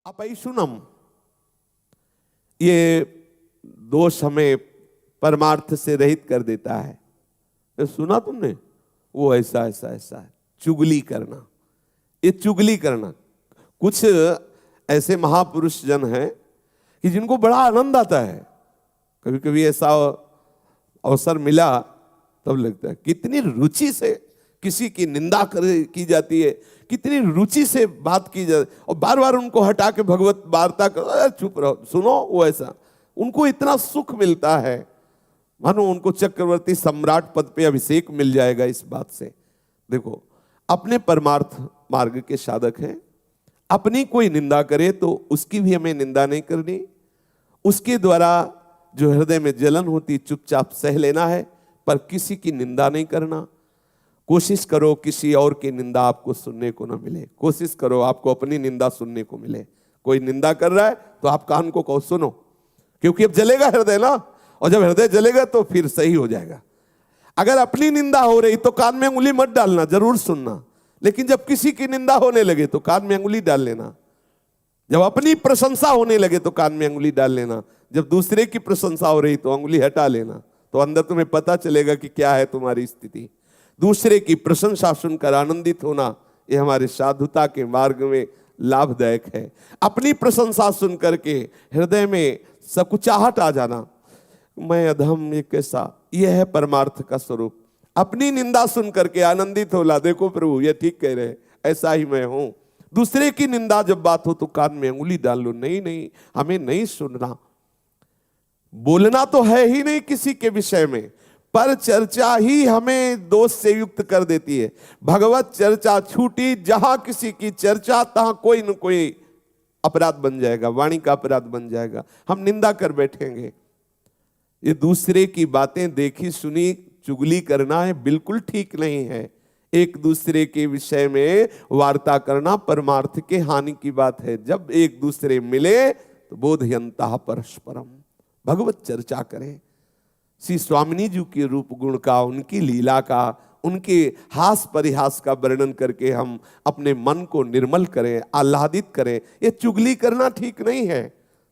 अपैशुनम, ये दोष हमें परमार्थ से रहित कर देता है। ये सुना तुमने, वो ऐसा ऐसा ऐसा है, चुगली करना, ये चुगली करना। कुछ ऐसे महापुरुष जन हैं कि जिनको बड़ा आनंद आता है, कभी कभी ऐसा अवसर मिला तब लगता है कितनी रुचि से किसी की निंदा की जाती है, कितनी रुचि से बात की जाती, और बार बार उनको हटा के भगवत वार्ता करो, चुप रहो, सुनो, वो ऐसा उनको इतना सुख मिलता है मानो उनको चक्रवर्ती सम्राट पद पे अभिषेक मिल जाएगा इस बात से। देखो, अपने परमार्थ मार्ग के साधक हैं, अपनी कोई निंदा करे तो उसकी भी हमें निंदा नहीं करनी, उसके द्वारा जो हृदय में जलन होती चुपचाप सह लेना है, पर किसी की निंदा नहीं करना। कोशिश करो किसी और की निंदा आपको सुनने को ना मिले, कोशिश करो आपको अपनी निंदा सुनने को मिले। कोई निंदा कर रहा है तो आप कान को कहो सुनो, क्योंकि अब जलेगा हृदय ना, और जब हृदय जलेगा तो फिर सही हो जाएगा। अगर अपनी निंदा हो रही तो कान में अंगुली मत डालना, जरूर सुनना, लेकिन जब किसी की निंदा होने लगे तो कान में अंगुली डाल लेना। जब अपनी प्रशंसा होने लगे तो कान में अंगुली डाल लेना, जब दूसरे की प्रशंसा हो रही तो अंगुली हटा लेना, तो अंदर तुम्हें पता चलेगा कि क्या है तुम्हारी स्थिति। दूसरे की प्रशंसा सुनकर आनंदित होना, ये हमारे साधुता के मार्ग में लाभदायक है। अपनी प्रशंसा सुनकर के हृदय में सकुचाहट आ जाना, मैं अधम, ये कैसा, यह है परमार्थ का स्वरूप। अपनी निंदा सुनकर के आनंदित होला, देखो प्रभु ये ठीक कह रहे, ऐसा ही मैं हूं। दूसरे की निंदा जब बात हो तो कान में अंगुली डाल लो, नहीं नहीं हमें नहीं सुनना। बोलना तो है ही नहीं किसी के विषय में, पर चर्चा ही हमें दोष से युक्त कर देती है। भगवत चर्चा छूटी, जहां किसी की चर्चा तहां कोई न कोई अपराध बन जाएगा, वाणी का अपराध बन जाएगा, हम निंदा कर बैठेंगे। ये दूसरे की बातें देखी सुनी चुगली करना है, बिल्कुल ठीक नहीं है। एक दूसरे के विषय में वार्ता करना परमार्थ के हानि की बात है। जब एक दूसरे मिले तो बोधयंता परस्परम, भगवत चर्चा करें, श्री स्वामिनी जी के रूप गुण का, उनकी लीला का, उनके हास परिहास का वर्णन करके हम अपने मन को निर्मल करें, आह्लादित करें। ये चुगली करना ठीक नहीं है।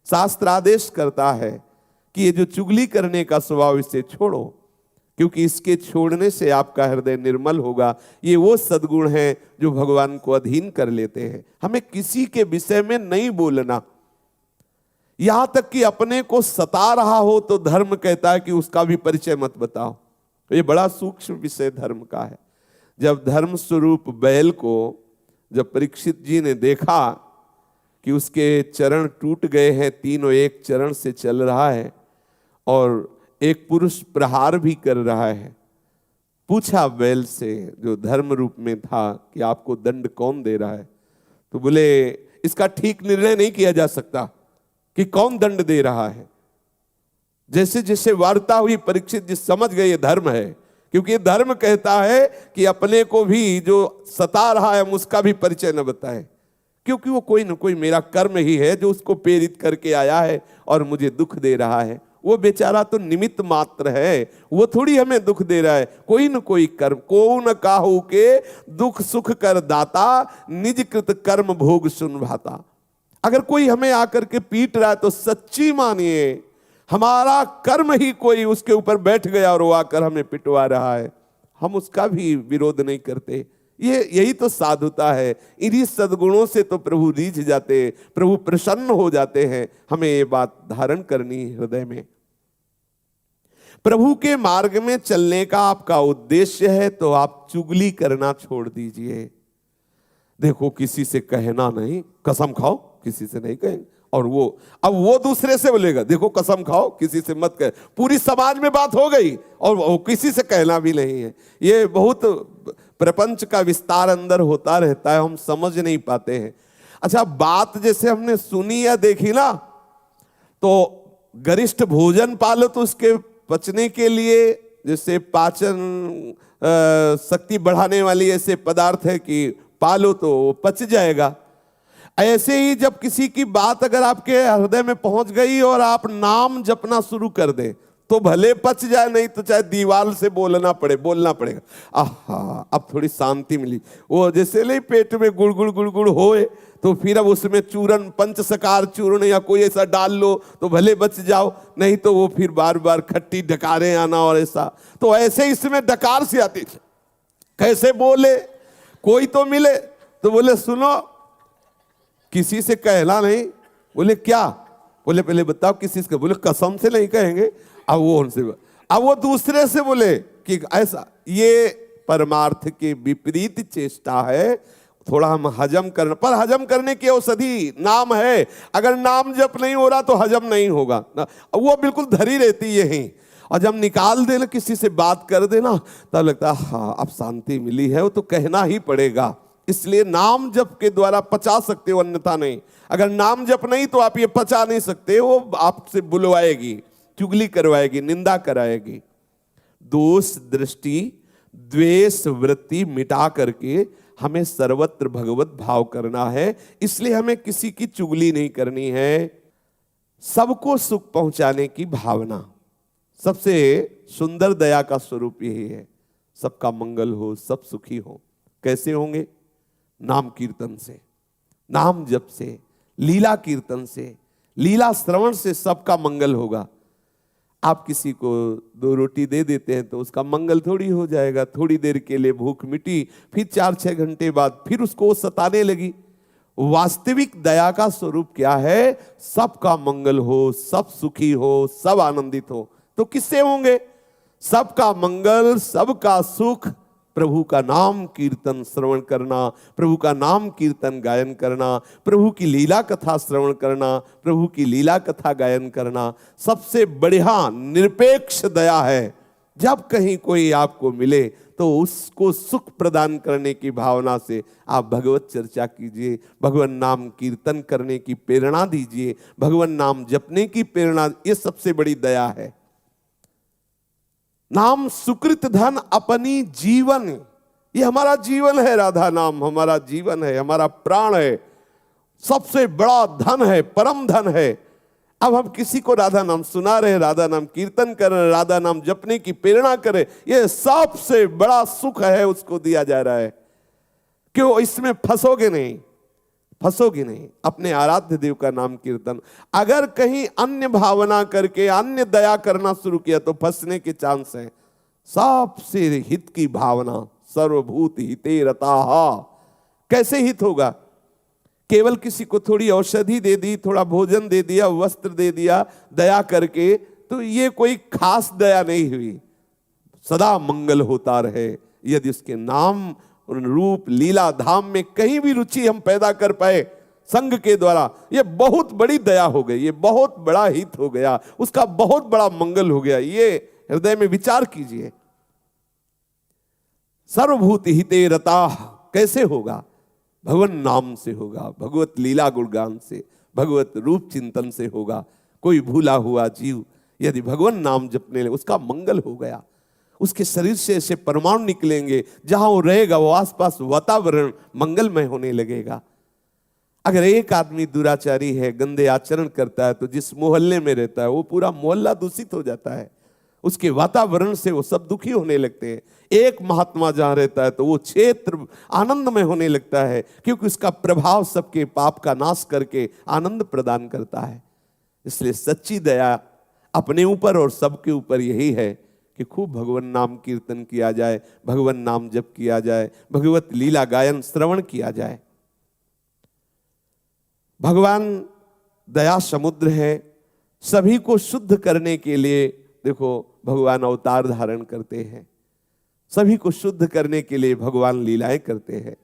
शास्त्र आदेश करता है कि ये जो चुगली करने का स्वभाव, इसे छोड़ो, क्योंकि इसके छोड़ने से आपका हृदय निर्मल होगा। ये वो सद्गुण हैं जो भगवान को अधीन कर लेते हैं। हमें किसी के विषय में नहीं बोलना, यहां तक कि अपने को सता रहा हो तो धर्म कहता है कि उसका भी परिचय मत बताओ। ये बड़ा सूक्ष्म विषय धर्म का है। जब धर्म स्वरूप बैल को जब परीक्षित जी ने देखा कि उसके चरण टूट गए हैं, तीनों एक चरण से चल रहा है और एक पुरुष प्रहार भी कर रहा है, पूछा बैल से जो धर्म रूप में था कि आपको दंड कौन दे रहा है? तो बोले इसका ठीक निर्णय नहीं किया जा सकता कि कौन दंड दे रहा है। जैसे जैसे वार्ता हुई परीक्षित जी समझ गए ये धर्म है, क्योंकि ये धर्म कहता है कि अपने को भी जो सता रहा है हम उसका भी परिचय न बताए, क्योंकि वो कोई न कोई मेरा कर्म ही है जो उसको प्रेरित करके आया है और मुझे दुख दे रहा है। वो बेचारा तो निमित्त मात्र है, वो थोड़ी हमें दुख दे रहा है। कोई न कोई कर्म, को न काहू के दुख सुख कर दाता, निज कृत कर्म भोग सुन भाता। अगर कोई हमें आकर के पीट रहा है तो सच्ची मानिए हमारा कर्म ही कोई उसके ऊपर बैठ गया और वो आकर हमें पिटवा रहा है, हम उसका भी विरोध नहीं करते। यही तो साधुता है। इन्हीं सद्गुणों से तो प्रभु रीझ जाते, प्रभु प्रसन्न हो जाते हैं। हमें ये बात धारण करनी हृदय में। प्रभु के मार्ग में चलने का आपका उद्देश्य है तो आप चुगली करना छोड़ दीजिए। देखो, किसी से कहना नहीं, कसम खाओ किसी से नहीं कहेंगे, और अब वो दूसरे से बोलेगा देखो कसम खाओ किसी से मत कहे। पूरी समाज में बात हो गई और वो किसी से कहना भी नहीं है। ये बहुत प्रपंच का विस्तार अंदर होता रहता है, हम समझ नहीं पाते हैं। अच्छा, बात जैसे हमने सुनी या देखी ना, तो गरिष्ठ भोजन पालो तो उसके पचने के लिए, जैसे पाचन शक्ति बढ़ाने वाली ऐसे पदार्थ है कि पालो तो पच जाएगा। ऐसे ही जब किसी की बात अगर आपके हृदय में पहुंच गई और आप नाम जपना शुरू कर दें तो भले पच जाए, नहीं तो चाहे दीवार से बोलना पड़ेगा। आहा, अब थोड़ी शांति मिली। वो जैसे नहीं पेट में गुड़गुड़ गुड़गुड़ होए, तो फिर अब उसमें चूरन, पंचसकार चूर्ण या कोई ऐसा डाल लो तो भले बच जाओ, नहीं तो वो फिर बार बार खट्टी डकारें आना और ऐसा। तो ऐसे इसमें डकार से आती। कैसे बोले? कोई तो मिले तो बोले सुनो, किसी से कहना नहीं। बोले क्या? बोले पहले बताओ किसी से? बोले कसम से नहीं कहेंगे। अब वो उनसे, अब वो दूसरे से बोले कि ऐसा, ये परमार्थ के विपरीत चेष्टा है। थोड़ा हम हजम करना, पर हजम करने की औषधि नाम है। अगर नाम जप नहीं हो रहा तो हजम नहीं होगा, वो बिल्कुल धरी रहती यही। और जब निकाल देना, किसी से बात कर देना, तब लगता है हाँ अब शांति मिली है। वो तो कहना ही पड़ेगा। इसलिए नाम जप के द्वारा पचा सकते हो, अन्यथा नहीं। अगर नाम जप नहीं तो आप ये पचा नहीं सकते। वो आपसे बुलवाएगी, चुगली करवाएगी, निंदा कराएगी। दोष दृष्टि द्वेष वृत्ति मिटा करके हमें सर्वत्र भगवत भाव करना है। इसलिए हमें किसी की चुगली नहीं करनी है। सबको सुख पहुंचाने की भावना, सबसे सुंदर दया का स्वरूप यही है। सबका मंगल हो, सब सुखी हो। कैसे होंगे? नाम कीर्तन से, नाम जप से, लीला कीर्तन से, लीला श्रवण से सबका मंगल होगा। आप किसी को 2 रोटी दे देते हैं तो उसका मंगल थोड़ी हो जाएगा। थोड़ी देर के लिए भूख मिटी, फिर 4-6 घंटे बाद फिर उसको सताने लगी। वास्तविक दया का स्वरूप क्या है? सबका मंगल हो, सब सुखी हो, सब आनंदित हो। तो किससे होंगे? सबका मंगल, सबका सुख, प्रभु का नाम कीर्तन श्रवण करना, प्रभु का नाम कीर्तन गायन करना, प्रभु की लीला कथा श्रवण करना, प्रभु की लीला कथा गायन करना सबसे बढ़िया निरपेक्ष दया है। जब कहीं कोई आपको मिले तो उसको सुख प्रदान करने की भावना से आप भगवत चर्चा कीजिए, भगवान नाम कीर्तन करने की प्रेरणा दीजिए, भगवान नाम जपने की प्रेरणा। ये सबसे बड़ी दया है। नाम सुकृत धन अपनी जीवन, ये हमारा जीवन है। राधा नाम हमारा जीवन है, हमारा प्राण है, सबसे बड़ा धन है, परम धन है। अब हम किसी को राधा नाम सुना रहे, राधा नाम कीर्तन कर रहे, राधा नाम जपने की प्रेरणा करें, ये सबसे बड़ा सुख है, उसको दिया जा रहा है। क्यों? इसमें फंसोगे नहीं, फंसोगे नहीं। अपने आराध्य देव का नाम कीर्तन, अगर कहीं अन्य भावना करके अन्य दया करना शुरू किया तो फंसने के चांस हैं। सबसे हित की भावना, सर्वभूत हिते रताः। कैसे हित होगा? केवल किसी को थोड़ी औषधि दे दी, थोड़ा भोजन दे दिया, वस्त्र दे दिया दया करके, तो ये कोई खास दया नहीं हुई। सदा मंगल होता रहे। यदि उसके नाम रूप लीला धाम में कहीं भी रुचि हम पैदा कर पाए संग के द्वारा, ये बहुत बड़ी दया हो गई, ये बहुत बड़ा हित हो गया, उसका बहुत बड़ा मंगल हो गया। ये हृदय में विचार कीजिए। सर्वभूत हिते रताः कैसे होगा? भगवान नाम से होगा, भगवत लीला गुणगान से, भगवत रूप चिंतन से होगा। कोई भूला हुआ जीव यदि भगवान नाम जपने लगे, उसका मंगल हो गया। उसके शरीर से ऐसे परमाणु निकलेंगे, जहां वो रहेगा वो आसपास वातावरण मंगलमय होने लगेगा। अगर एक आदमी दुराचारी है, गंदे आचरण करता है, तो जिस मोहल्ले में रहता है वो पूरा मोहल्ला दूषित हो जाता है। उसके वातावरण से वो सब दुखी होने लगते हैं। एक महात्मा जहां रहता है तो वो क्षेत्र आनंदमय होने लगता है, क्योंकि उसका प्रभाव सबके पाप का नाश करके आनंद प्रदान करता है। इसलिए सच्ची दया अपने ऊपर और सबके ऊपर यही है कि खूब भगवान नाम कीर्तन किया जाए, भगवान नाम जप किया जाए, भगवत लीला गायन श्रवण किया जाए। भगवान दया समुद्र है। सभी को शुद्ध करने के लिए देखो भगवान अवतार धारण करते हैं, सभी को शुद्ध करने के लिए भगवान लीलाएं करते हैं।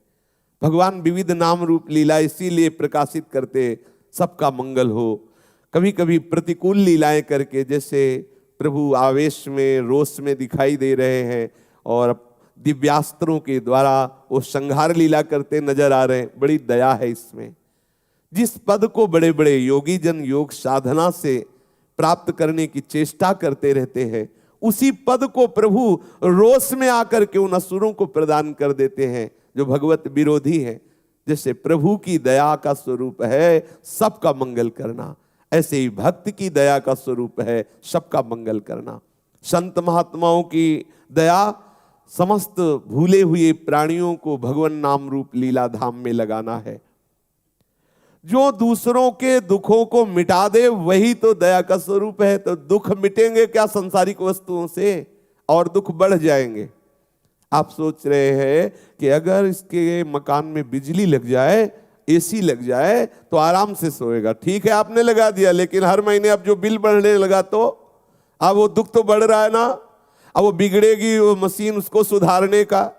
भगवान विविध नाम रूप लीला इसीलिए प्रकाशित करते, सबका मंगल हो। कभी कभी प्रतिकूल लीलाएं करके, जैसे प्रभु आवेश में रोष में दिखाई दे रहे हैं और दिव्यास्त्रों के द्वारा वो संहार लीला करते नजर आ रहे हैं। बड़ी दया है इसमें। जिस पद को बड़े बड़े योगी जन योग साधना से प्राप्त करने की चेष्टा करते रहते हैं, उसी पद को प्रभु रोष में आकर के उन असुरों को प्रदान कर देते हैं जो भगवत विरोधी हैं। जैसे प्रभु की दया का स्वरूप है सबका मंगल करना। ऐसे ही भक्त की दया का स्वरूप है सबका मंगल करना। संत महात्माओं की दया समस्त भूले हुए प्राणियों को भगवान नाम रूप लीला धाम में लगाना है। जो दूसरों के दुखों को मिटा दे वही तो दया का स्वरूप है। तो दुख मिटेंगे क्या संसारिक वस्तुओं से, और दुख बढ़ जाएंगे। आप सोच रहे हैं कि अगर इसके मकान में बिजली लग जाए, एसी लग जाए तो आराम से सोएगा। ठीक है, आपने लगा दिया, लेकिन हर महीने अब जो बिल बढ़ने लगा तो अब वो दुख तो बढ़ रहा है ना। अब वो बिगड़ेगी वो मशीन, उसको सुधारने का।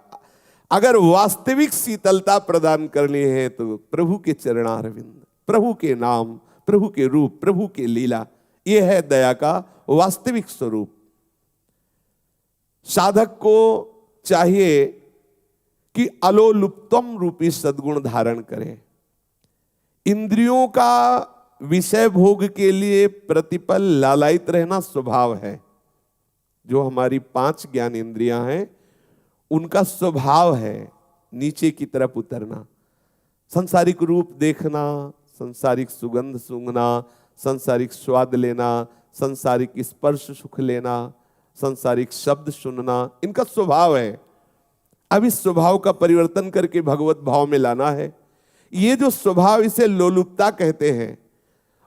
अगर वास्तविक शीतलता प्रदान करनी है तो प्रभु के चरणारविंद, प्रभु के नाम, प्रभु के रूप, प्रभु के लीला, यह है दया का वास्तविक स्वरूप। साधक को चाहिए कि अलोलुप्तम रूपी सद्गुण धारण करे। इंद्रियों का विषय भोग के लिए प्रतिपल लालायित रहना स्वभाव है। जो हमारी 5 ज्ञान इंद्रियां हैं उनका स्वभाव है नीचे की तरफ उतरना। सांसारिक रूप देखना, सांसारिक सुगंध सूंघना, सांसारिक स्वाद लेना, सांसारिक स्पर्श सुख लेना, सांसारिक शब्द सुनना, इनका स्वभाव है। अब इस स्वभाव का परिवर्तन करके भगवत भाव में लाना है। ये जो स्वभाव, इसे लोलुपता कहते हैं,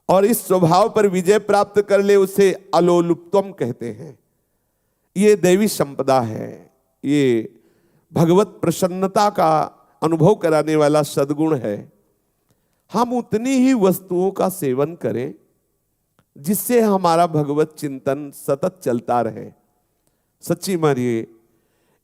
और इस स्वभाव पर विजय प्राप्त कर ले उसे अलोलुप्तम कहते हैं। ये दैवी संपदा है, ये भगवत प्रसन्नता का अनुभव कराने वाला सद्गुण है। हम उतनी ही वस्तुओं का सेवन करें जिससे हमारा भगवत चिंतन सतत चलता रहे। सच्ची मानिए,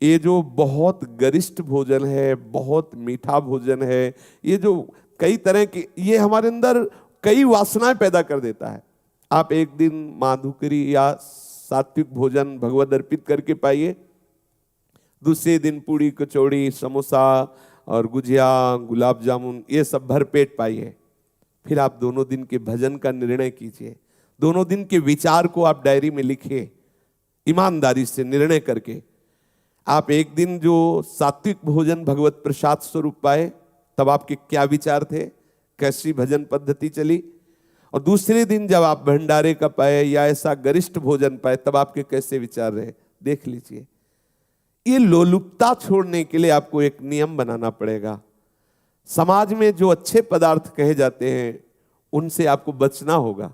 ये जो बहुत गरिष्ठ भोजन है, बहुत मीठा भोजन है, ये जो कई तरह के, ये हमारे अंदर कई वासनाएं पैदा कर देता है। आप एक दिन माधुकरी या सात्विक भोजन भगवत अर्पित करके पाइए, दूसरे दिन पूड़ी कचौड़ी समोसा और गुजिया गुलाब जामुन ये सब भर पेट पाइए। फिर आप दोनों दिन के भजन का निर्णय कीजिए, दोनों दिन के विचार को आप डायरी में लिखिए, ईमानदारी से निर्णय करके। आप एक दिन जो सात्विक भोजन भगवत प्रसाद स्वरूप पाए तब आपके क्या विचार थे, कैसी भजन पद्धति चली, और दूसरे दिन जब आप भंडारे का पाए या ऐसा गरिष्ठ भोजन पाए तब आपके कैसे विचार रहे, देख लीजिए। ये लोलुपता छोड़ने के लिए आपको एक नियम बनाना पड़ेगा। समाज में जो अच्छे पदार्थ कहे जाते हैं उनसे आपको बचना होगा।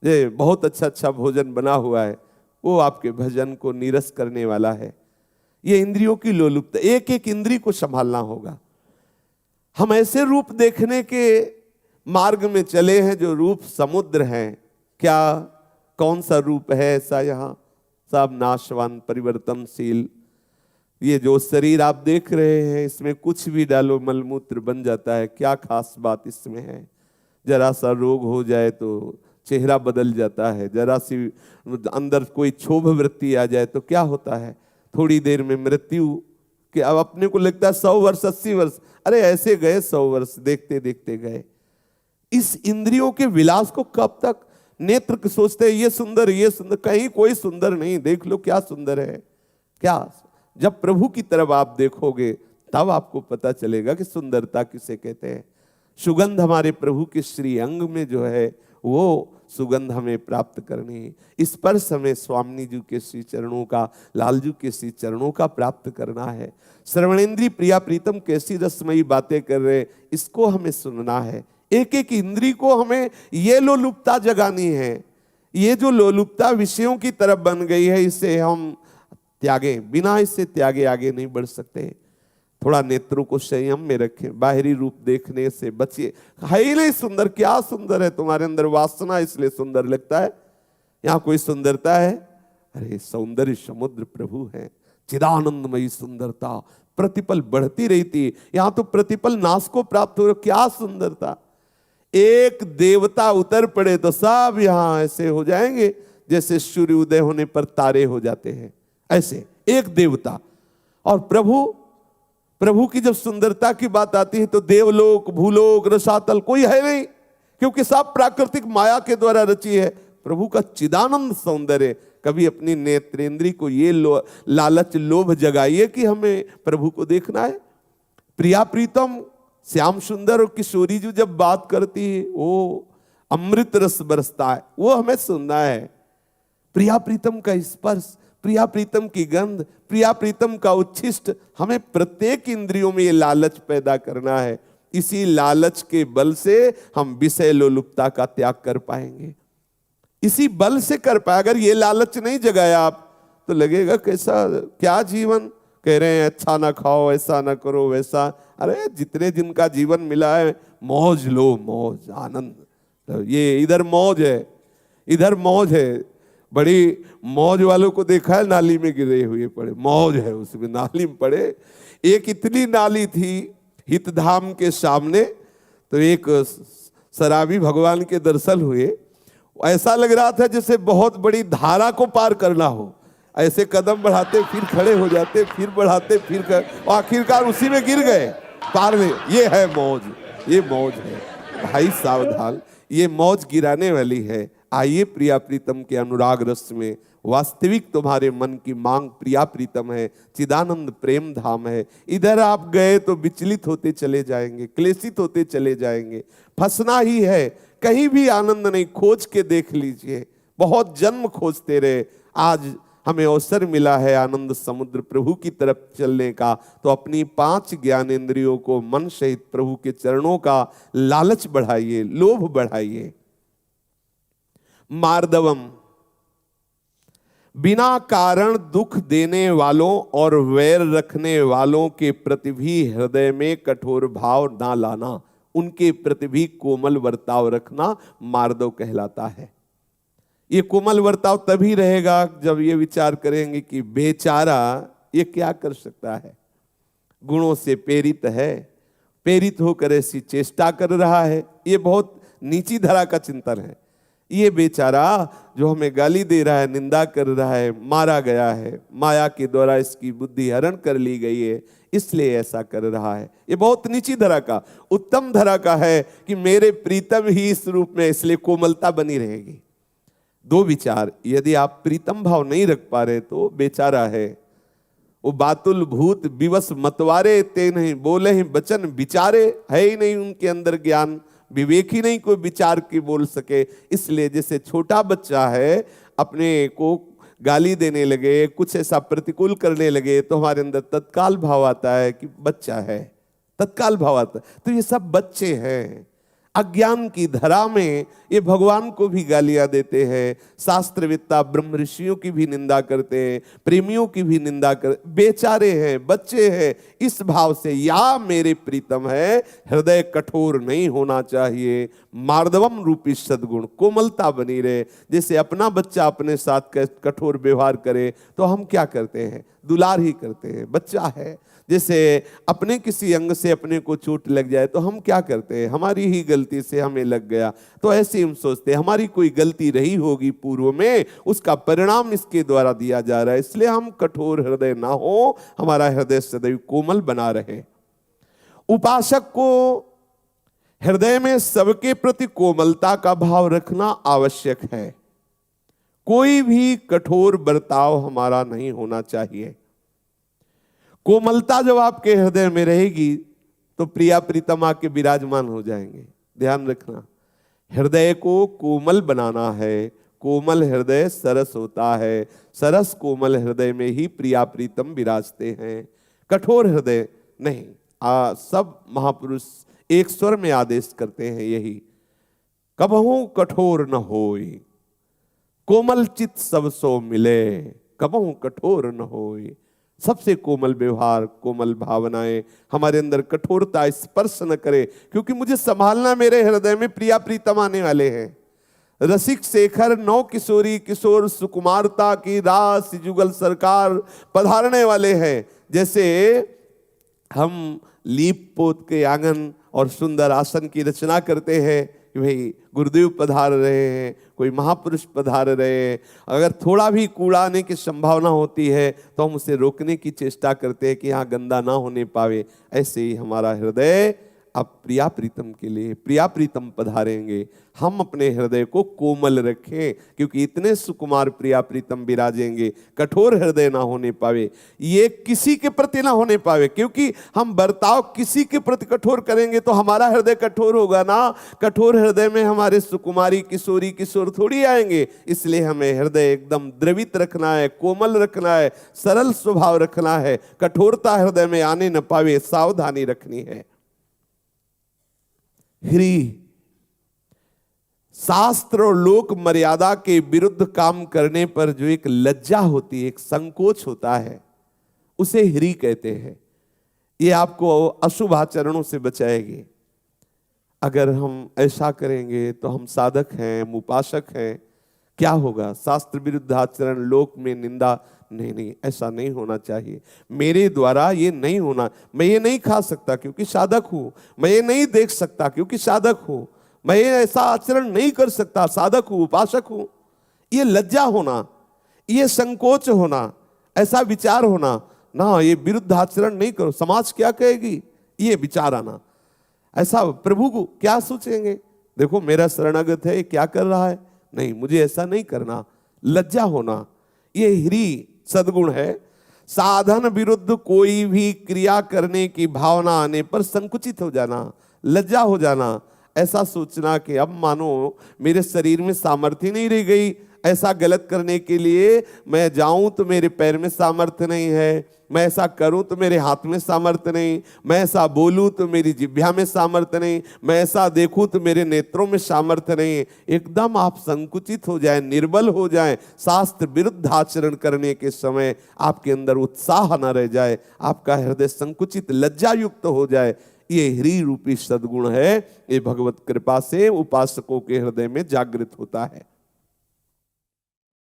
ये बहुत अच्छा अच्छा भोजन बना हुआ है, वो आपके भजन को नीरस करने वाला है। ये इंद्रियों की लोलुपता, एक एक इंद्री को संभालना होगा। हम ऐसे रूप देखने के मार्ग में चले हैं जो रूप समुद्र हैं। क्या कौन सा रूप है ऐसा? यहाँ सब नाशवान परिवर्तनशील। ये जो शरीर आप देख रहे हैं इसमें कुछ भी डालो मलमूत्र बन जाता है। क्या खास बात इसमें है? जरा सा रोग हो जाए तो चेहरा बदल जाता है, जरा सी अंदर कोई क्षोभ वृत्ति आ जाए तो क्या होता है, थोड़ी देर में मृत्यु। कि अब अपने को लगता है 100 वर्ष 80 वर्ष, अरे ऐसे गए 100 वर्ष, देखते देखते गए। इस इंद्रियों के विलास को कब तक नेत्र सोचते हैं ये सुंदर ये सुंदर, कहीं कोई सुंदर नहीं। देख लो क्या सुंदर है क्या। जब प्रभु की तरफ आप देखोगे तब आपको पता चलेगा कि सुंदरता किसे कहते हैं। सुगंध हमारे प्रभु के श्री अंग में जो है वो सुगंध हमें प्राप्त करनी। स्पर्श हमें स्वामी जी के श्री चरणों का, लालजू के श्री चरणों का प्राप्त करना है। श्रवणेन्द्रीय प्रिया प्रीतम कैसी रसमयी बातें कर रहे, इसको हमें सुनना है। एक एक इंद्री को हमें ये लोलुपता जगानी है। ये जो लोलुपता विषयों की तरफ बन गई है इसे हम त्यागे, बिना इससे त्यागे आगे नहीं बढ़ सकते। थोड़ा नेत्रों को संयम में रखें, बाहरी रूप देखने से बचिए। है ही नहीं सुंदर, क्या सुंदर है? तुम्हारे अंदर वासना इसलिए सुंदर लगता है। यहाँ कोई सुंदरता है? अरे सौंदर्य समुद्र प्रभु है, चिदानंदमयी सुंदरता प्रतिपल बढ़ती रहती। यहाँ तो प्रतिपल नाश को प्राप्त हो, क्या सुंदरता। एक देवता उतर पड़े तो सब यहाँ ऐसे हो जाएंगे जैसे सूर्य उदय होने पर तारे हो जाते हैं, ऐसे एक देवता। और प्रभु की जब सुंदरता की बात आती है तो देवलोक भूलोक रसातल कोई है नहीं, क्योंकि सब प्राकृतिक माया के द्वारा रची है। प्रभु का चिदानंद सौंदर्य। कभी अपनी नेत्रेंद्री को ये लालच लोभ जगाइए कि हमें प्रभु को देखना है। प्रिया प्रीतम श्याम सुंदर और किशोरी जी जब बात करती है, ओ अमृत रस बरसता है, वो हमें सुनना है। प्रिया प्रीतम का स्पर्श, प्रिया प्रीतम की गंध, प्रिया प्रीतम का उच्छिष्ट, हमें प्रत्येक इंद्रियों में ये लालच पैदा करना है। इसी लालच के बल से हम विषय लोलुपता का त्याग कर पाएंगे, इसी बल से कर पाए। अगर ये लालच नहीं जगाया आप तो लगेगा कैसा क्या जीवन, कह रहे हैं अच्छा ना खाओ, ऐसा ना करो, वैसा। अरे जितने दिन का जीवन मिला है मौज लो, मौज आनंद। तो ये इधर मौज है, इधर मौज है। बड़ी मौज वालों को देखा है नाली में गिरे हुए पड़े, मौज है उसमें, नाली में पड़े। एक इतनी नाली थी हितधाम के सामने, तो एक शराबी भगवान के दर्शन हुए। ऐसा लग रहा था जैसे बहुत बड़ी धारा को पार करना हो। ऐसे कदम बढ़ाते फिर खड़े हो जाते, फिर बढ़ाते फिर और आखिरकार उसी में गिर गए पार में। ये है मौज, ये मौज है भाई, सावधान, ये मौज गिराने वाली है। आइए प्रिया प्रीतम के अनुराग रस में, वास्तविक तुम्हारे मन की मांग प्रिया प्रीतम है, चिदानंद प्रेम धाम है। इधर आप गए तो विचलित होते चले जाएंगे, क्लेशित होते चले जाएंगे, फंसना ही है, कहीं भी आनंद नहीं। खोज के देख लीजिए, बहुत जन्म खोजते रहे, आज हमें अवसर मिला है आनंद समुद्र प्रभु की तरफ चलने का। तो अपनी 5 ज्ञानेंद्रियों को मन सहित प्रभु के चरणों का लालच बढ़ाइए, लोभ बढ़ाइए। मार्दवम, बिना कारण दुख देने वालों और वैर रखने वालों के प्रति भी हृदय में कठोर भाव ना लाना, उनके प्रति भी कोमल वर्ताव रखना मार्दव कहलाता है। ये कोमल वर्ताव तभी रहेगा जब ये विचार करेंगे कि बेचारा ये क्या कर सकता है, गुणों से प्रेरित है, प्रेरित होकर ऐसी चेष्टा कर रहा है। ये बहुत नीची धरा का चिंतन है। ये बेचारा जो हमें गाली दे रहा है, निंदा कर रहा है, मारा गया है, माया के द्वारा इसकी बुद्धि हरण कर ली गई है, इसलिए ऐसा कर रहा है। ये बहुत नीची धरा का। उत्तम धरा का है कि मेरे प्रीतम ही इस रूप में, इसलिए कोमलता बनी रहेगी। 2 विचार, यदि आप प्रीतम भाव नहीं रख पा रहे तो बेचारा है। वो बातुल भूत विवश मतवारे, ते नहीं बोले ही वचन विचारे, है ही नहीं उनके अंदर ज्ञान, विवेक ही नहीं कोई विचार की बोल सके। इसलिए जैसे छोटा बच्चा है, अपने को गाली देने लगे, कुछ ऐसा प्रतिकूल करने लगे, तो हमारे अंदर तत्काल भाव आता है कि बच्चा है, तत्काल भाव आता है। तो ये सब बच्चे हैं। अज्ञान की धरा में ये भगवान को भी गालियां देते हैं, शास्त्रवेत्ता ब्रह्म ऋषियों की भी निंदा करते हैं, प्रेमियों की भी निंदा कर, बेचारे हैं, बच्चे हैं। इस भाव से या मेरे प्रीतम है, हृदय कठोर नहीं होना चाहिए। मार्दवम रूपी सद्गुण, कोमलता बनी रहे। जैसे अपना बच्चा अपने साथ कठोर व्यवहार करे तो हम क्या करते हैं, दुलार ही करते हैं, बच्चा है। जैसे अपने किसी अंग से अपने को चोट लग जाए तो हम क्या करते हैं, हमारी ही गलती से हमें लग गया, तो ऐसे हम सोचते हैं हमारी कोई गलती रही होगी पूर्व में, उसका परिणाम इसके द्वारा दिया जा रहा है। इसलिए हम कठोर हृदय ना हो, हमारा हृदय सदैव कोमल बना रहे। उपासक को हृदय में सबके प्रति कोमलता का भाव रखना आवश्यक है। कोई भी कठोर बर्ताव हमारा नहीं होना चाहिए। कोमलता जब आपके हृदय में रहेगी तो प्रिया प्रीतम आके विराजमान हो जाएंगे। ध्यान रखना, हृदय को कोमल बनाना है। कोमल हृदय सरस होता है, सरस कोमल हृदय में ही प्रिया प्रीतम विराजते हैं, कठोर हृदय नहीं। सब महापुरुष एक स्वर में आदेश करते हैं यही, कबहू कठोर न होई, कोमल चित सब सो मिले, कबहू कठोर न होई। सबसे कोमल व्यवहार, कोमल भावनाएं, हमारे अंदर कठोरता स्पर्श न करे, क्योंकि मुझे संभालना, मेरे हृदय में प्रिया प्रीतम आने वाले हैं। रसिक शेखर नौ किशोरी किशोर सुकुमारता की रास जुगल सरकार पधारने वाले हैं। जैसे हम लीप पोत के आंगन और सुंदर आसन की रचना करते हैं कि भाई गुरुदेव पधार रहे हैं, कोई महापुरुष पधार रहे हैं। अगर थोड़ा भी कूड़ा आने की संभावना होती है तो हम उसे रोकने की चेष्टा करते हैं कि यहाँ गंदा ना होने पावे। ऐसे ही हमारा हृदय अब प्रिया प्रीतम के लिए प्रिया प्रीतम पधारेंगे। हम अपने हृदय को कोमल रखें, क्योंकि इतने सुकुमार प्रिया प्रीतम विराजेंगे, कठोर हृदय ना होने पावे, ये किसी के प्रति ना होने पावे। क्योंकि हम बर्ताव किसी के प्रति कठोर करेंगे तो हमारा हृदय कठोर होगा ना। कठोर हृदय में हमारे सुकुमारी किशोरी किशोर थोड़ी आएंगे। इसलिए हमें हृदय एकदम द्रवित रखना है, कोमल रखना है, सरल स्वभाव रखना है। कठोरता हृदय में आने न पावे, सावधानी रखनी है। ह्री, शास्त्र और लोक मर्यादा के विरुद्ध काम करने पर जो एक लज्जा होती है, एक संकोच होता है, उसे ह्री कहते हैं। ये आपको अशुभ आचरणों से बचाएगी। अगर हम ऐसा करेंगे तो हम साधक हैं, हम उपासक हैं, क्या होगा? शास्त्र विरुद्ध आचरण, लोक में निंदा। नहीं, ऐसा नहीं होना चाहिए। मेरे द्वारा ये नहीं होना। मैं ये नहीं खा सकता क्योंकि साधक हूं, मैं ये नहीं देख सकता क्योंकि साधक हूं, मैं ये ऐसा आचरण नहीं कर सकता, साधक हूं, उपासक हूं। ये लज्जा होना, ये संकोच होना, ऐसा विचार होना ना, ये विरुद्ध आचरण नहीं करो, समाज क्या कहेगी, ये विचार आना। ऐसा प्रभु को क्या सोचेंगे, देखो मेरा शरणागत है, ये क्या कर रहा है, नहीं मुझे ऐसा नहीं करना। लज्जा होना, ये ह्री सद्गुण है। साधन विरुद्ध कोई भी क्रिया करने की भावना आने पर संकुचित हो जाना, लज्जा हो जाना, ऐसा सोचना कि अब मानो मेरे शरीर में सामर्थ्य नहीं रह गई, ऐसा गलत करने के लिए मैं जाऊं तो मेरे पैर में सामर्थ्य नहीं है, मैं ऐसा करूं तो मेरे हाथ में सामर्थ्य नहीं, मैं ऐसा बोलूं तो मेरी जिह्वा में सामर्थ्य नहीं, मैं ऐसा देखूं तो मेरे नेत्रों में सामर्थ्य नहीं। एकदम आप संकुचित हो जाएं, निर्बल हो जाएं, शास्त्र विरुद्ध आचरण करने के समय आपके अंदर उत्साह न रह जाए, आपका हृदय संकुचित लज्जा युक्त हो जाए। ये ह्री रूपी सद्गुण है, ये भगवत कृपा से उपासकों के हृदय में जागृत होता है।